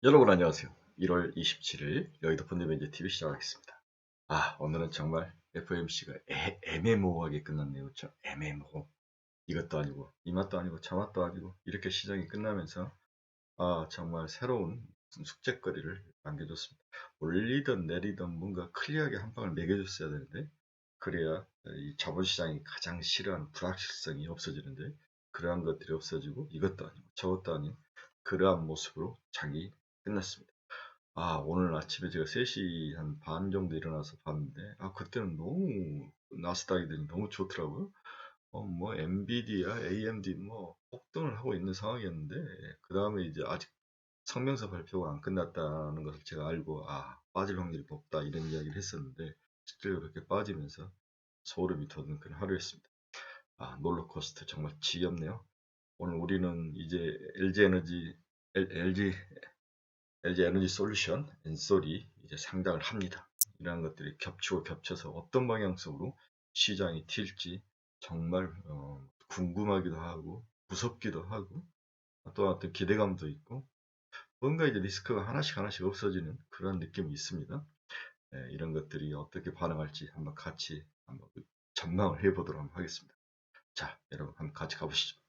여러분 안녕하세요. 1월 27일 여의도 펀드매니저 TV 시작하겠습니다. 오늘은 정말 FOMC가 애매모호하게 끝났네요. 그렇죠? 애매모호. 이것도 아니고 이 맛도 아니고 저 맛도 아니고 이렇게 시장이 끝나면서 정말 새로운 숙제거리를 남겨줬습니다. 올리든 내리든 뭔가 클리어하게 한 방을 매겨줬어야 되는데 그래야 이 자본시장이 가장 싫어하는 불확실성이 없어지는데 그러한 것들이 없어지고 이것도 아니고 저것도 아닌 그러한 모습으로 장이 끝났습니다. 오늘 아침에 제가 3시 한 반 정도 일어나서 봤는데, 그때는 너무, 나스닥이들이 너무 좋더라고요. 뭐, 엔비디아, AMD 뭐, 폭등을 하고 있는 상황이었는데, 그 다음에 이제 아직 성명서 발표가 안 끝났다는 것을 제가 알고, 빠질 확률이 높다, 이런 이야기를 했었는데, 실제로 그렇게 빠지면서 소름이 돋는 그런 하루였습니다. 롤러코스터 정말 지겹네요. 오늘 우리는 이제 LG 에너지 솔루션, 엔솔이 이제 상장을 합니다. 이러한 것들이 겹치고 겹쳐서 어떤 방향성으로 시장이 튈지 정말 궁금하기도 하고 무섭기도 하고 또 어떤 기대감도 있고 뭔가 이제 리스크가 하나씩 하나씩 없어지는 그런 느낌이 있습니다. 이런 것들이 어떻게 반응할지 한번 같이 한번 전망을 해보도록 한번 하겠습니다. 자, 여러분 한번 같이 가보시죠.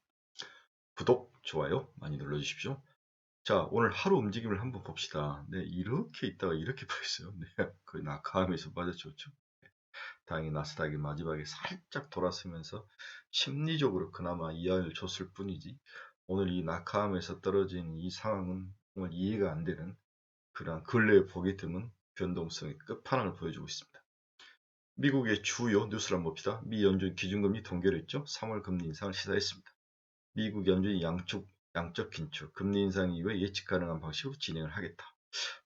구독, 좋아요 많이 눌러주십시오. 자, 오늘 하루 움직임을 한번 봅시다. 네, 이렇게 있다가 이렇게 보였어요. 네, 거의 낙하하면서 빠져줬죠. 다행히 나스닥이 마지막에 살짝 돌았으면서 심리적으로 그나마 이하를 줬을 뿐이지, 오늘 이 낙하하면서 떨어진 이 상황은 정말 이해가 안 되는 그러한 근래에 보기 드문 변동성의 끝판왕을 보여주고 있습니다. 미국의 주요 뉴스를 한번 봅시다. 미 연준 기준금리 동결을 했죠. 3월 금리 인상을 시사했습니다. 미국 연준이 양적 긴축, 금리 인상 이후에 예측 가능한 방식으로 진행을 하겠다.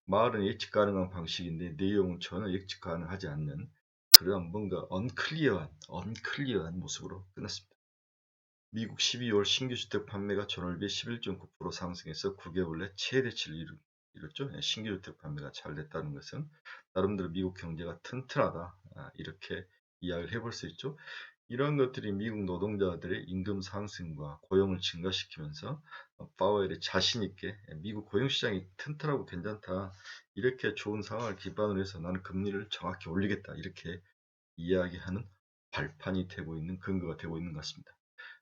말은 예측 가능한 방식인데 내용은 전혀 예측 가능하지 않는 그런 뭔가 언클리어한 모습으로 끝났습니다. 미국 12월 신규 주택 판매가 전월 비해 11.9% 상승해서 9개월 내 최대치를 이뤘죠. 신규 주택 판매가 잘 됐다는 것은 나름대로 미국 경제가 튼튼하다, 이렇게 이야기를 해볼 수 있죠. 이러한 것들이 미국 노동자들의 임금 상승과 고용을 증가시키면서 파웰이 자신 있게 미국 고용시장이 튼튼하고 괜찮다, 이렇게 좋은 상황을 기반으로 해서 나는 금리를 정확히 올리겠다, 이렇게 이야기하는 발판이 되고 있는 근거가 되고 있는 것 같습니다.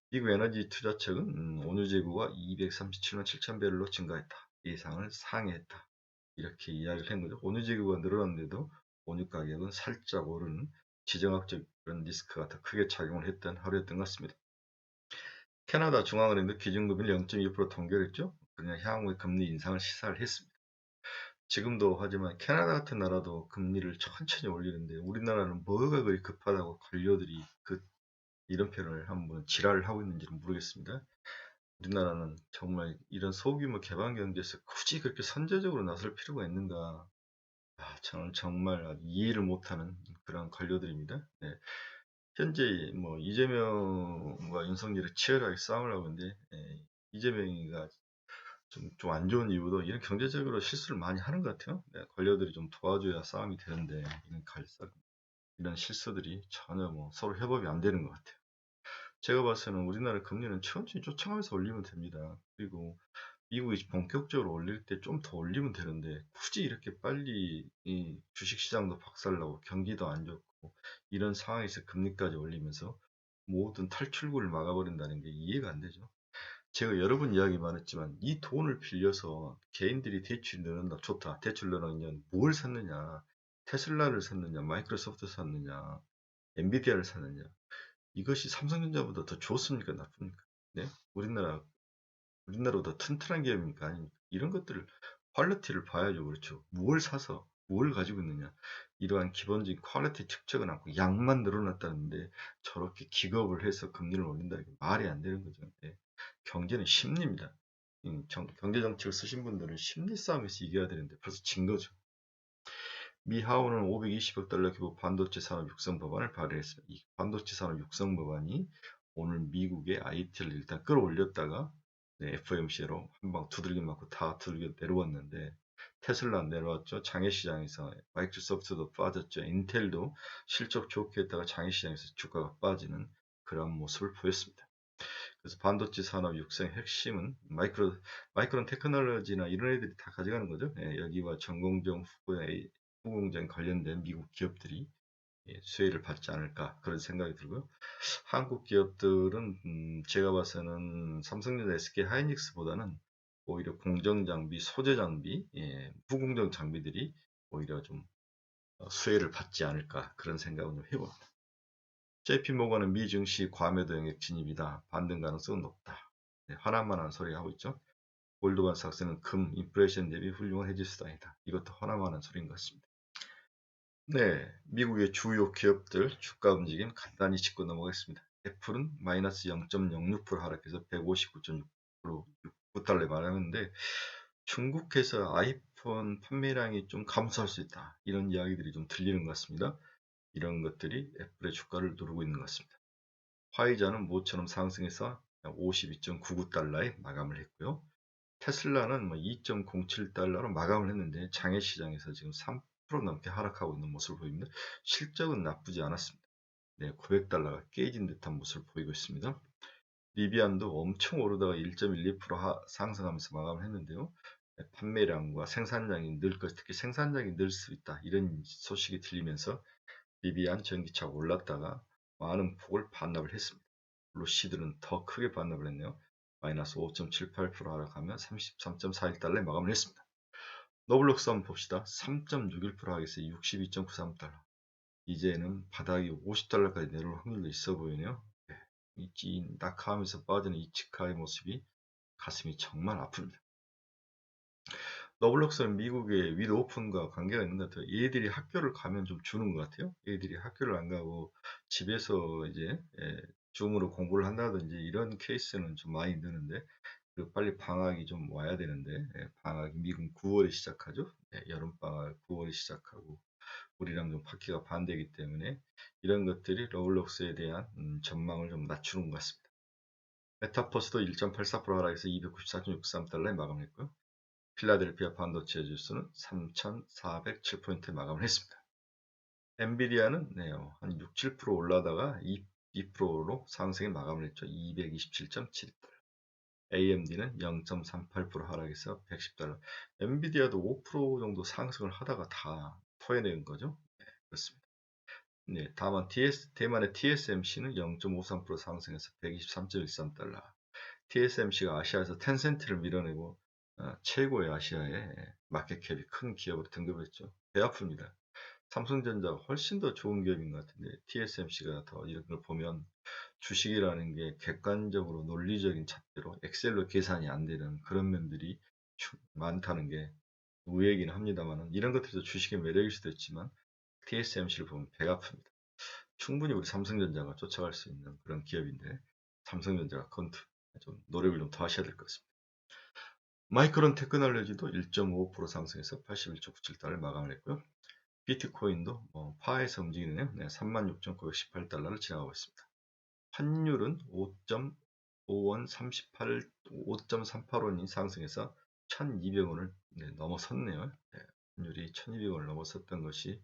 미국 에너지 투자 측은 원유 재고가 237만 7천 배럴로 증가했다, 예상을 상회했다, 이렇게 이야기를 한 거죠. 원유 재고가 늘어났는데도 원유 가격은 살짝 오르는 지정학적 그런 리스크가 더 크게 작용을 했던 하루였던 것 같습니다. 캐나다 중앙은행도 기준금리를 0.2% 동결했죠. 그냥 향후의 금리 인상을 시사를 했습니다. 지금도 하지만 캐나다 같은 나라도 금리를 천천히 올리는데 우리나라는 뭐가 그리 급하다고 관료들이 이런 표현을 한번 지랄을 하고 있는지는 모르겠습니다. 우리나라는 정말 이런 소규모 개발 경제에서 굳이 그렇게 선제적으로 나설 필요가 있는가? 저는 정말 이해를 못하는 그런 관료들입니다. 네. 현재 뭐 이재명과 윤석열이 치열하게 싸움을 하고 있는데, 이재명이가 좀 안 좋은 이유도 이런 경제적으로 실수를 많이 하는 것 같아요. 네, 관료들이 좀 도와줘야 싸움이 되는데 이런 실수들이 전혀 뭐 서로 협업이 안 되는 것 같아요. 제가 봤을 때는 우리나라 금리는 천천히 쫓아가면서 올리면 됩니다. 그리고 미국이 본격적으로 올릴 때 좀 더 올리면 되는데 굳이 이렇게 빨리 이 주식시장도 박살나고 경기도 안 좋고 이런 상황에서 금리까지 올리면서 모든 탈출구를 막아버린다는 게 이해가 안 되죠. 제가 여러 번 이야기 많았지만 이 돈을 빌려서 개인들이 대출이 늘어난다, 좋다. 대출 늘어나면 뭘 샀느냐? 테슬라를 샀느냐? 마이크로소프트 샀느냐? 엔비디아를 샀느냐? 이것이 삼성전자보다 더 좋습니까? 나쁩니까? 네? 우리나라보다 튼튼한 기업입니까? 아닙니까? 이런 것들을 퀄리티를 봐야죠. 그렇죠. 뭘 사서 뭘 가지고 있느냐, 이러한 기본적인 퀄리티 측정은 않고 양만 늘어났다는데 저렇게 기겁을 해서 금리를 올린다는 게 말이 안 되는 거죠. 네. 경제는 심리입니다. 경제정책을 쓰신 분들은 심리 싸움에서 이겨야 되는데 벌써 진 거죠. 미 하원은 520억 달러 규모 반도체 산업 육성 법안을 발의했습니다. 이 반도체 산업 육성 법안이 오늘 미국의 IT를 일단 끌어올렸다가 FOMC로 한방 두들겨 맞고 다 두들겨 내려왔는데, 테슬라 내려왔죠. 장외시장에서 마이크로소프트도 빠졌죠. 인텔도 실적 좋게 했다가 장외시장에서 주가가 빠지는 그런 모습을 보였습니다. 그래서 반도체 산업 육성 핵심은 마이크론 테크놀로지나 이런 애들이 다 가져가는 거죠. 예, 여기와 전공정 후공정 관련된 미국 기업들이 예, 수혜를 받지 않을까 그런 생각이 들고요. 한국 기업들은 제가 봐서는 삼성전자, SK 하이닉스보다는 오히려 공정 장비, 소재 장비, 예, 후공정 장비들이 오히려 좀 수혜를 받지 않을까 그런 생각을 좀 해봅니다. JP모건은 미 증시 과매도 영역 진입이다. 반등 가능성은 높다. 네, 화나만한 소리 하고 있죠. 골드만삭스는 금, 인플레이션 대비 훌륭한 헤지 수단이다. 이것도 화나만한 소리인 것 같습니다. 네, 미국의 주요 기업들 주가 움직임 간단히 짚고 넘어가겠습니다. 애플은 마이너스 0.06% 하락해서 159.6달러에 말하는데 중국에서 아이폰 판매량이 좀 감소할 수 있다. 이런 이야기들이 좀 들리는 것 같습니다. 이런 것들이 애플의 주가를 누르고 있는 것 같습니다. 화이자는 모처럼 상승해서 52.99달러에 마감을 했고요. 테슬라는 2.07달러로 마감을 했는데 장외 시장에서 지금 3% 넘게 하락하고 있는 모습을 보입니다. 실적은 나쁘지 않았습니다. 네, 900달러가 깨진 듯한 모습을 보이고 있습니다. 리비안도 엄청 오르다가 1.12% 상승하면서 마감을 했는데요. 네, 판매량과 생산량이 늘 것, 특히 생산량이 늘 수 있다. 이런 소식이 들리면서 리비안 전기차가 올랐다가 많은 폭을 반납을 했습니다. 루시드는 더 크게 반납을 했네요. 마이너스 5.78% 하락하며 33.41달러에 마감을 했습니다. 노블록스 한번 봅시다. 3.61% 하락해서 62.93달러. 이제는 바닥이 50달러까지 내려올 확률도 있어 보이네요. 네, 이 낙하하면서 빠지는 이치카의 모습이 가슴이 정말 아픕니다. 너블록스는 미국의 위드 오픈과 관계가 있는 것 같아요. 얘들이 학교를 가면 좀 주는 것 같아요. 얘들이 학교를 안 가고 집에서 이제 줌으로 공부를 한다든지 이런 케이스는 좀 많이 느는데 빨리 방학이 좀 와야 되는데 방학이 미국 9월에 시작하죠. 여름방학 9월에 시작하고 우리랑 좀 바퀴가 반대이기 때문에 이런 것들이 러블록스에 대한 전망을 좀 낮추는 것 같습니다. 메타버스도 1.84% 하락해서 294.63달러에 마감했고요. 필라델피아 반도체 지수는 3,407포인트에 마감을 했습니다. 엔비디아는 한 6, 7% 올라다가 2%로 상승에 마감을 했죠. 227.7달러. AMD는 0.38% 하락해서 110달러. 엔비디아도 5% 정도 상승을 하다가 다 토해낸 거죠. 네, 그렇습니다. 네, 다만 대만의 TSMC는 0.53% 상승해서 123.13달러. TSMC가 아시아에서 텐센트를 밀어내고 최고의 아시아의 마켓캡이 큰 기업으로 등급했죠. 배 아픕니다. 삼성전자가 훨씬 더 좋은 기업인 것 같은데 TSMC가 더 이런 걸 보면 주식이라는 게 객관적으로 논리적인 잣대로 엑셀로 계산이 안 되는 그런 면들이 많다는 게 의외이긴 합니다만 이런 것들도 주식의 매력일 수도 있지만 TSMC를 보면 배가 아픕니다. 충분히 우리 삼성전자가 쫓아갈 수 있는 그런 기업인데 삼성전자가 좀 노력을 좀 더 하셔야 될 것 같습니다. 마이크론 테크놀로지도 1.5% 상승해서 81.97달러를 마감을 했고요. 비트코인도 파에서 움직이네요. 36,918달러를 지나가고 있습니다. 환율은 5.5원 38, 5.38원이 상승해서 1,200원을 넘어섰네요. 환율이 1,200원을 넘어섰던 것이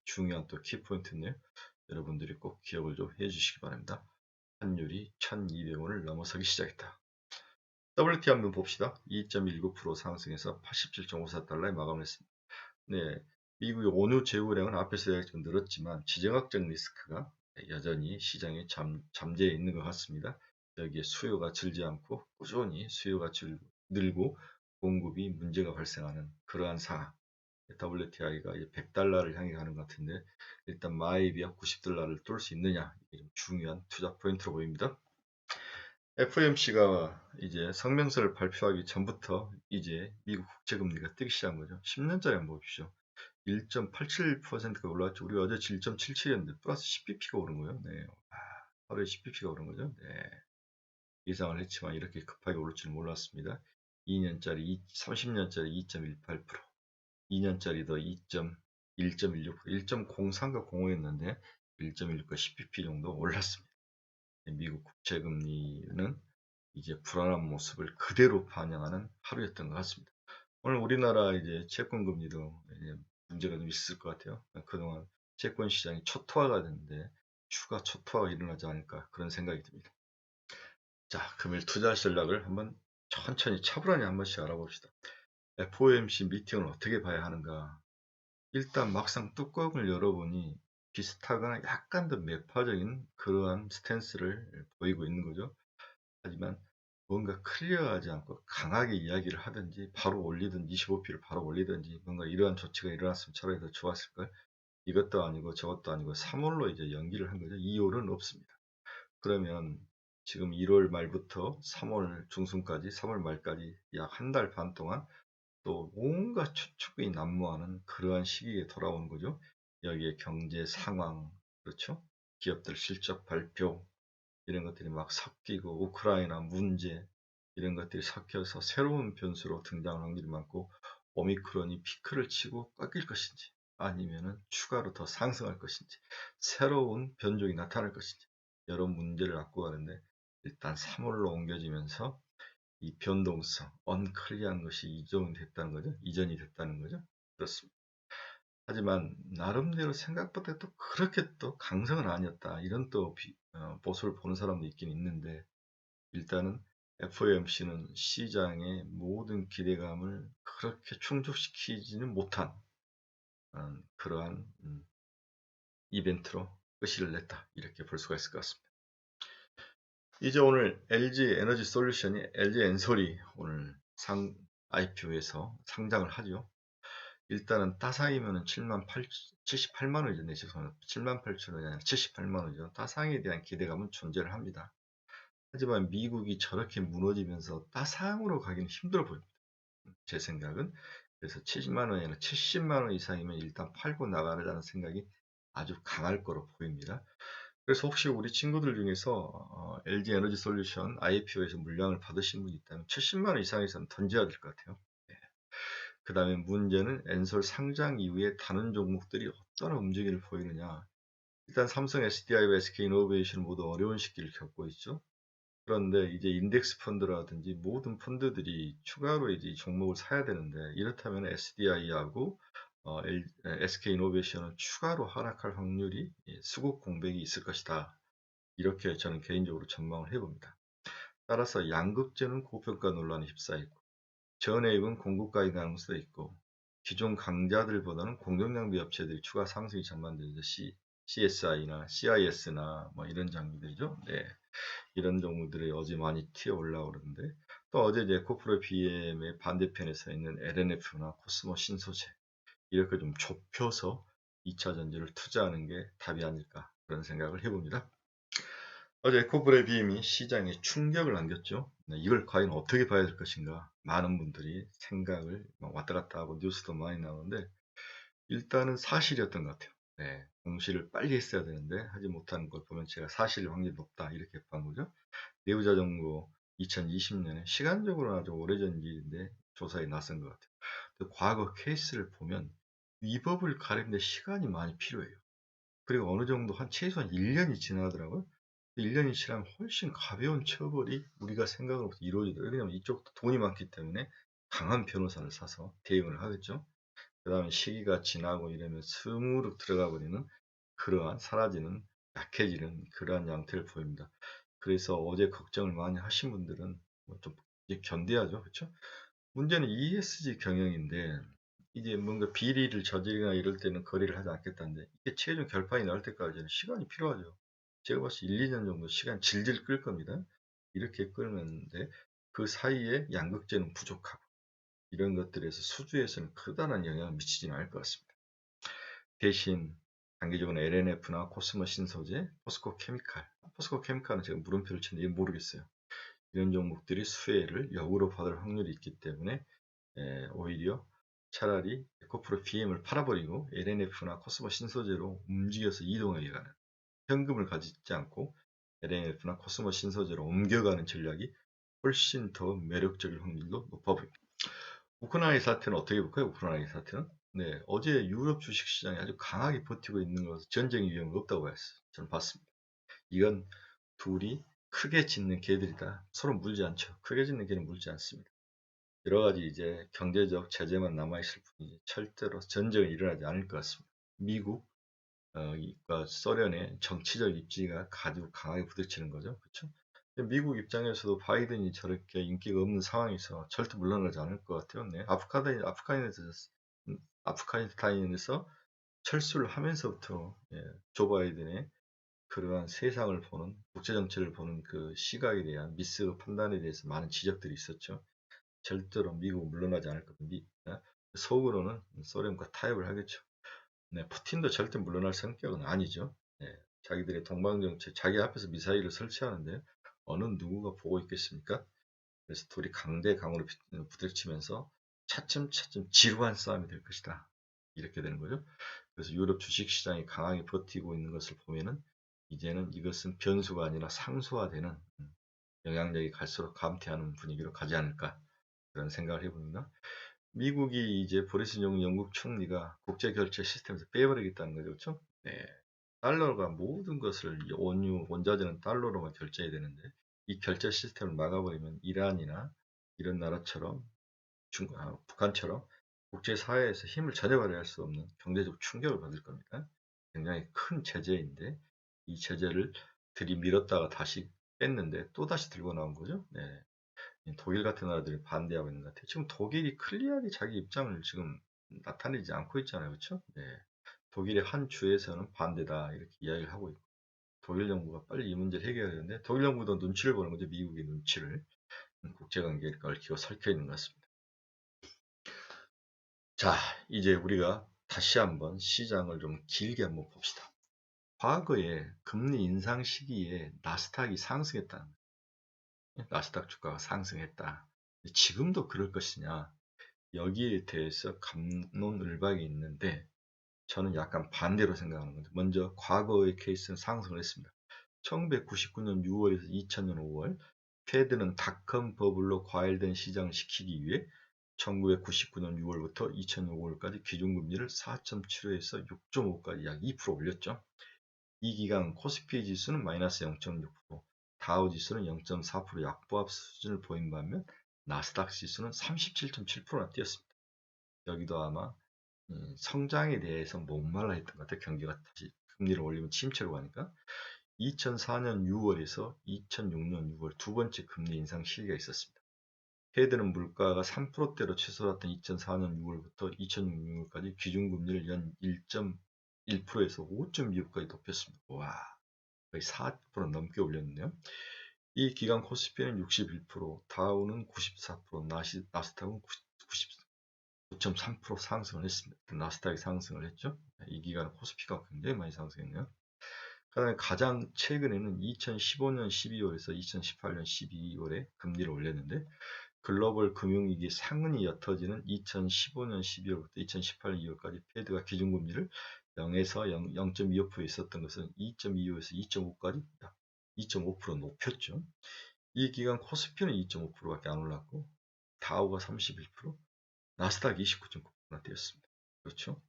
중요한 또 키포인트인데요. 여러분들이 꼭 기억을 좀 해주시기 바랍니다. 환율이 1,200원을 넘어서기 시작했다. WT 한번 봅시다. 2.19% 상승해서 87.54달러에 마감을 했습니다. 네, 미국의 원유 제휴량은 앞에서 이야기 좀 늘었지만 지정학적 리스크가 여전히 시장에 잠재해 있는 것 같습니다. 여기에 수요가 줄지 않고 꾸준히 수요가 늘고 공급이 문제가 발생하는 그러한 상황. WTI가 100달러를 향해 가는 것 같은데 일단 마이비와 90달러를 뚫을 수 있느냐 이게 좀 중요한 투자 포인트로 보입니다. FOMC가 이제 성명서를 발표하기 전부터 이제 미국 국채금리가 뜨기 시작한 거죠. 10년짜리 한번 보십시오. 1.87%가 올라왔죠. 우리가 어제 1.77이었는데 플러스 10bp가 오른 거예요. 네. 하루에 10bp가 오른 거죠. 네. 예상을 했지만 이렇게 급하게 오를 줄은 몰랐습니다. 2년짜리, 30년짜리 2.18%, 2년짜리도 1.16%, 1.03과 05였는데 1.1과 10bp 정도 올랐습니다. 미국 국채금리는 이제 불안한 모습을 그대로 반영하는 하루였던 것 같습니다. 오늘 우리나라 이제 채권 금리도 문제가 좀 있을 것 같아요. 그동안 채권 시장이 초토화가 됐는데 추가 초토화가 일어나지 않을까 그런 생각이 듭니다. 자, 금일 투자 전략을 한번 천천히 차분하게 한 번씩 알아봅시다. FOMC 미팅을 어떻게 봐야 하는가? 일단 막상 뚜껑을 열어보니 비슷하거나 약간 더 매파적인 그러한 스탠스를 보이고 있는 거죠. 하지만 뭔가 클리어하지 않고 강하게 이야기를 하든지 바로 올리든지 25%를 바로 올리든지 뭔가 이러한 조치가 일어났으면 차라리 더 좋았을걸. 이것도 아니고 저것도 아니고 3월로 이제 연기를 한 거죠. 2월은 없습니다. 그러면 지금 1월 말부터 3월 중순까지 3월 말까지 약 한 달 반 동안 또 온갖 추측이 난무하는 그러한 시기에 돌아오는 거죠. 여기에 경제 상황, 그렇죠? 기업들 실적 발표, 이런 것들이 막 섞이고 우크라이나 문제 이런 것들이 섞여서 새로운 변수로 등장할 확률이 많고 오미크론이 피크를 치고 꺾일 것인지 아니면은 추가로 더 상승할 것인지 새로운 변종이 나타날 것인지 여러 문제를 갖고 가는데 일단 3월로 옮겨지면서 이 변동성, 언클리어한 것이 이전이 됐다는 거죠. 그렇습니다. 하지만 나름대로 생각보다 또 그렇게 또 강성은 아니었다. 이런 또 보수를 보는 사람도 있긴 있는데 일단은 FOMC는 시장의 모든 기대감을 그렇게 충족시키지는 못한 그러한 이벤트로 끝을 냈다. 이렇게 볼 수가 있을 것 같습니다. 이제 오늘 LG 에너지 솔루션이 LG 엔솔이 오늘 IPO에서 상장을 하죠. 일단은 따상이면은 78만 원이죠. 네, 죄송합니다. 7만 8천 원이 아니라 78만 원이죠. 따상에 대한 기대감은 존재를 합니다. 하지만 미국이 저렇게 무너지면서 따상으로 가기는 힘들어 보입니다. 제 생각은. 그래서 70만 원이 아니라 70만 원 이상이면 일단 팔고 나가자는 생각이 아주 강할 거로 보입니다. 그래서 혹시 우리 친구들 중에서 LG 에너지 솔루션 IPO에서 물량을 받으신 분이 있다면 70만 원 이상에서는 던져야 될 것 같아요. 그 다음에 문제는 엔솔 상장 이후에 다른 종목들이 어떤 움직임을 보이느냐. 일단 삼성 SDI와 SK이노베이션 모두 어려운 시기를 겪고 있죠. 그런데 이제 인덱스 펀드라든지 모든 펀드들이 추가로 이제 이 종목을 사야 되는데 이렇다면 SDI하고 SK이노베이션은 추가로 하락할 확률이 수급 공백이 있을 것이다. 이렇게 저는 개인적으로 전망을 해봅니다. 따라서 양극재는 고평가 논란에 휩싸이고 전해입은 공급가의 가능성도 있고 기존 강자들보다는 공정장비 업체들이 추가 상승이 전망되죠. CSI나 CIS나 뭐 이런 장비들이죠. 네. 이런 종목들이 어제 많이 튀어 올라오는데 또 어제 이제 코프로 BM의 반대편에 서 있는 LNF나 코스모 신소재 이렇게 좀 좁혀서 2차 전지를 투자하는 게 답이 아닐까 그런 생각을 해봅니다. 어제 코프로 BM이 시장에 충격을 안겼죠. 네, 이걸 과연 어떻게 봐야 될 것인가 많은 분들이 생각을 왔다 갔다 하고 뉴스도 많이 나오는데 일단은 사실이었던 것 같아요. 네, 공시를 빨리 했어야 되는데 하지 못하는 걸 보면 제가 사실 확률이 높다 이렇게 본 거죠. 내부자 정부 2020년에 시간적으로는 아주 오래전 일인데 조사에 나선 것 같아요. 과거 케이스를 보면 위법을 가리는데 시간이 많이 필요해요. 그리고 어느 정도 최소한 1년이 지나더라고요. 1년이 지나면 훨씬 가벼운 처벌이 우리가 생각으로부터 이루어지더라고요. 왜냐하면 이쪽도 돈이 많기 때문에 강한 변호사를 사서 대응을 하겠죠. 그 다음에 시기가 지나고 이러면 스무룩 들어가 버리는 그러한 사라지는 약해지는 그러한 양태를 보입니다. 그래서 어제 걱정을 많이 하신 분들은 뭐좀 견뎌야죠. 그렇죠? 문제는 ESG 경영인데 이제 뭔가 비리를 저지르거나 이럴 때는 거래를 하지 않겠다는데 이게 최종 결판이 나올 때까지는 시간이 필요하죠. 제가 봤을 때 1, 2년 정도 시간 질질 끌 겁니다. 이렇게 끌는데 그 사이에 양극재는 부족하고 이런 것들에서 수주에서는 크다란 영향을 미치지는 않을 것 같습니다. 대신 단기적으로 LNF나 코스모 신소재, 포스코 케미칼. 포스코 케미칼은 제가 물음표를 쳤는데 모르겠어요. 이런 종목들이 수혜를 역으로 받을 확률이 있기 때문에 오히려 차라리 에코프로 BM을 팔아버리고 LNF나 코스모 신소재로 움직여서 이동하게 가는 현금을 가지지 않고 LNF나 코스모 신소재로 옮겨가는 전략이 훨씬 더 매력적일 확률도 높아 보입니다. 우크라이나 사태는 어떻게 볼까요? 우크라이나 사태는 어제 유럽 주식시장이 아주 강하게 버티고 있는 것은 전쟁 위험이 없다고 저는 봤습니다. 이건 둘이 크게 짖는 개들이다. 서로 물지 않죠. 크게 짖는 개는 물지 않습니다. 여러 가지 이제 경제적 제재만 남아있을 뿐이지 절대로 전쟁은 일어나지 않을 것 같습니다. 미국과 소련의 정치적 입지가 아주 강하게 부딪히는 거죠. 그렇죠? 미국 입장에서도 바이든이 저렇게 인기가 없는 상황에서 절대 물러나지 않을 것 같아요. 네. 아프가니스탄에서 철수를 하면서부터 예, 조 바이든의 그러한 세상을 보는 국제 정치를 보는 그 시각에 대한 미스 판단에 대해서 많은 지적들이 있었죠. 절대로 미국 물러나지 않을 겁니다. 속으로는 소련과 타협을 하겠죠. 네, 푸틴도 절대 물러날 성격은 아니죠. 네, 자기들의 동방정책, 자기 앞에서 미사일을 설치하는데 어느 누구가 보고 있겠습니까? 그래서 둘이 강대강으로 부딪히면서 차츰차츰 지루한 싸움이 될 것이다. 이렇게 되는 거죠. 그래서 유럽 주식시장이 강하게 버티고 있는 것을 보면은 이제는 이것은 변수가 아니라 상수화되는 영향력이 갈수록 감퇴하는 분위기로 가지 않을까 그런 생각을 해봅니다. 미국이 이제 보리스 존슨 영국 총리가 국제 결제 시스템에서 빼버리겠다는 거죠, 그렇죠? 네. 달러가 모든 것을 원유, 원자재는 달러로만 결제해야 되는데 이 결제 시스템을 막아버리면 이란이나 이런 나라처럼 북한처럼 국제사회에서 힘을 전혀 발휘할 수 없는 경제적 충격을 받을 겁니다. 굉장히 큰 제재인데 이 제재를 들이밀었다가 다시 뺐는데 또 다시 들고 나온 거죠. 네. 독일 같은 나라들이 반대하고 있는 것 같아요. 지금 독일이 클리어하게 자기 입장을 지금 나타내지 않고 있잖아요. 그렇죠? 네. 독일의 한 주에서는 반대다 이렇게 이야기를 하고 있고 독일 정부가 빨리 이 문제를 해결해야 되는데 독일 정부도 눈치를 보는 거죠. 미국의 눈치를 국제관계에 얽히고 설켜 있는 것 같습니다. 자, 이제 우리가 다시 한번 시장을 좀 길게 한번 봅시다. 과거에 금리 인상 시기에 나스닥이 상승했다는 거예요. 나스닥 주가가 상승했다. 지금도 그럴 것이냐? 여기에 대해서 갑론을박이 있는데 저는 약간 반대로 생각하는 건데 먼저 과거의 케이스는 상승을 했습니다. 1999년 6월에서 2000년 5월 페드는 닷컴 버블로 과열된 시장을 식히기 위해 1999년 6월부터 2000년 5월까지 기준금리를 4.75에서 6.5까지 약 2% 올렸죠. 이 기간 코스피 지수는 마이너스 0.6%, 다우 지수는 0.4% 약보합 수준을 보인 반면 나스닥 지수는 37.7%나 뛰었습니다. 여기도 아마 성장에 대해서 목말라 했던 것 같아요. 경기가 다시 금리를 올리면 침체로 가니까 2004년 6월에서 2006년 6월 두 번째 금리 인상 시기가 있었습니다. 페드는 물가가 3%대로 치솟았던 2004년 6월부터 2006년 6월까지 기준금리를 연 1.1%에서 5.25까지 높였습니다. 와, 거의 4% 넘게 올렸는데요. 이 기간 코스피는 61%, 다우는 94%, 나스닥은 9.3% 상승을 했습니다. 나스닥이 상승을 했죠. 이 기간 코스피가 굉장히 많이 상승했네요. 그다음에 가장 최근에는 2015년 12월에서 2018년 12월에 금리를 올렸는데 글로벌 금융위기 상흔이 옅어지는 2015년 12월부터 2018년 2월까지 페드가 기준금리를 0에서 0.25% 있었던 것은 2.25에서 2.5까지 2.5% 높였죠. 이 기간 코스피는 2.5%밖에 안 올랐고 다우가 31%, 나스닥 29.9%나 뛰었습니다. 그렇죠?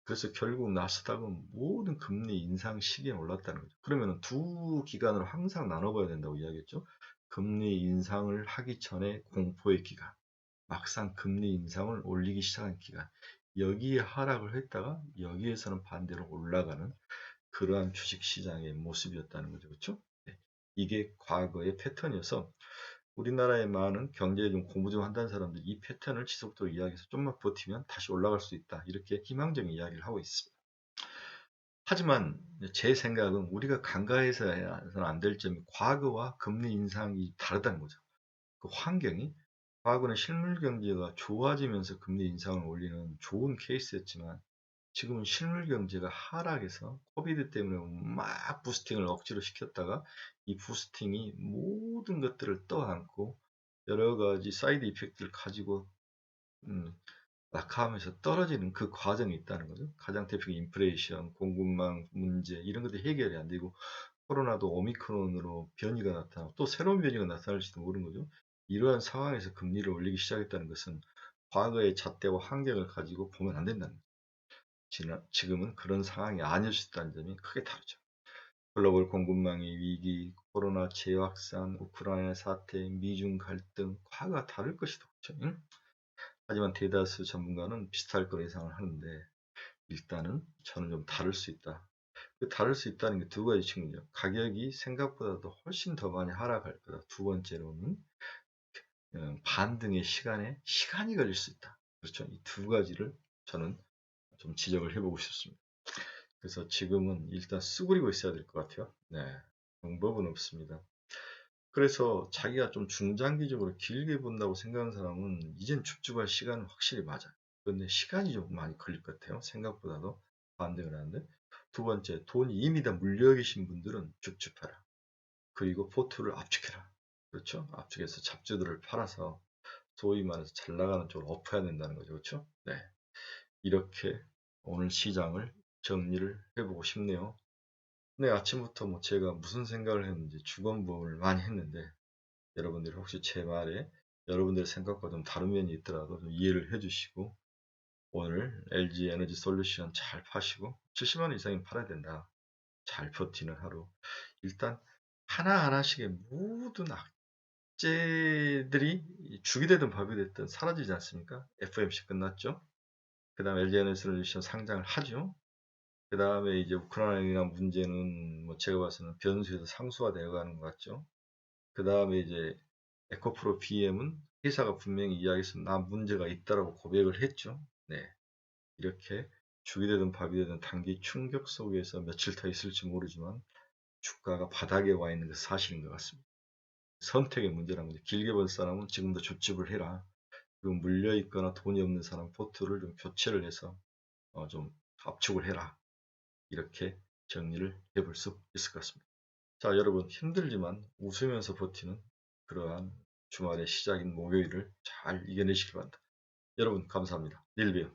그래서 결국 나스닥은 모든 금리 인상 시기에 올랐다는 거죠. 그러면 두 기간으로 항상 나눠봐야 된다고 이야기했죠. 금리 인상을 하기 전에 공포의 기간, 막상 금리 인상을 올리기 시작한 기간, 여기에 하락을 했다가 여기에서는 반대로 올라가는 그러한 주식시장의 모습이었다는 거죠. 그렇죠? 네. 이게 과거의 패턴이어서 우리나라의 많은 경제에 좀 공부 좀 한다는 사람들이 이 패턴을 지속적으로 이야기해서 좀만 버티면 다시 올라갈 수 있다. 이렇게 희망적인 이야기를 하고 있습니다. 하지만 제 생각은 우리가 간과해서는 안 될 점이 과거와 금리 인상이 다르다는 거죠. 그 환경이 과거는 실물 경제가 좋아지면서 금리 인상을 올리는 좋은 케이스였지만 지금은 실물 경제가 하락해서 코비드 때문에 막 부스팅을 억지로 시켰다가 이 부스팅이 모든 것들을 떠안고 여러 가지 사이드 이펙트를 가지고 음, 낙하하면서 떨어지는 그 과정이 있다는 거죠. 가장 대표적인 인플레이션, 공급망 문제 이런 것들이 해결이 안 되고 코로나도 오미크론으로 변이가 나타나고 또 새로운 변이가 나타날지도 모르는 거죠. 이러한 상황에서 금리를 올리기 시작했다는 것은 과거의 잣대와 환경을 가지고 보면 안 된다는 거죠. 지금은 그런 상황이 아닐 수 있다는 점이 크게 다르죠. 글로벌 공급망의 위기, 코로나 재확산, 우크라이나 사태, 미중 갈등, 과거가 다를 것이다. 그렇죠? 응? 하지만 대다수 전문가는 비슷할 거라 예상을 하는데 일단은 저는 좀 다를 수 있다. 다를 수 있다는 게 두 가지 측면이죠. 가격이 생각보다도 훨씬 더 많이 하락할 거다. 두 번째로는 반등의 시간이 걸릴 수 있다. 그렇죠. 이 두 가지를 저는 좀 지적을 해보고 싶습니다. 그래서 지금은 일단 쓰고리고 있어야 될 것 같아요. 네, 방법은 없습니다. 그래서 자기가 좀 중장기적으로 길게 본다고 생각하는 사람은 이젠 줍줍할 시간은 확실히 맞아요. 그런데 시간이 좀 많이 걸릴 것 같아요. 생각보다도 반등을 하는데. 두 번째, 돈이 이미 다 물려 계신 분들은 줍줍하라. 그리고 포트를 압축해라. 그렇죠? 압축해서 잡주들을 팔아서 소위 말해서 잘 나가는 쪽으로 엎어야 된다는 거죠. 그렇죠? 네. 이렇게 오늘 시장을 정리를 해보고 싶네요. 네, 아침부터 뭐 제가 무슨 생각을 했는지 주검부험을 많이 했는데 여러분들이 혹시 제 말에 여러분들의 생각과 좀 다른 면이 있더라도 좀 이해를 해주시고 오늘 LG 에너지 솔루션 잘 파시고 70만 원 이상이면 팔아야 된다. 잘 버티는 하루. 일단 하나하나씩의 모든 악재들이 죽이 되든 밥이 됐든 사라지지 않습니까? FOMC 끝났죠. 그 다음 LG 에너지 솔루션 상장을 하죠. 그 다음에 이제 우크라이나 문제는 뭐 제가 봐서는 변수에서 상수화 되어 가는 것 같죠. 그 다음에 이제 에코프로 BM은 회사가 분명히 이야기해서 나 문제가 있다라고 고백을 했죠. 네. 이렇게 죽이 되든 밥이 되든 단기 충격 속에서 며칠 더 있을지 모르지만 주가가 바닥에 와 있는 것은 사실인 것 같습니다. 선택의 문제라는 거죠. 길게 본 사람은 지금도 줍줍을 해라. 그리고 물려있거나 돈이 없는 사람 포트를 좀 교체를 해서 좀 압축을 해라. 이렇게 정리를 해볼 수 있을 것 같습니다. 자, 여러분 힘들지만 웃으면서 버티는 그러한 주말의 시작인 목요일을 잘 이겨내시기 바랍니다. 여러분 감사합니다. 내일 봬요.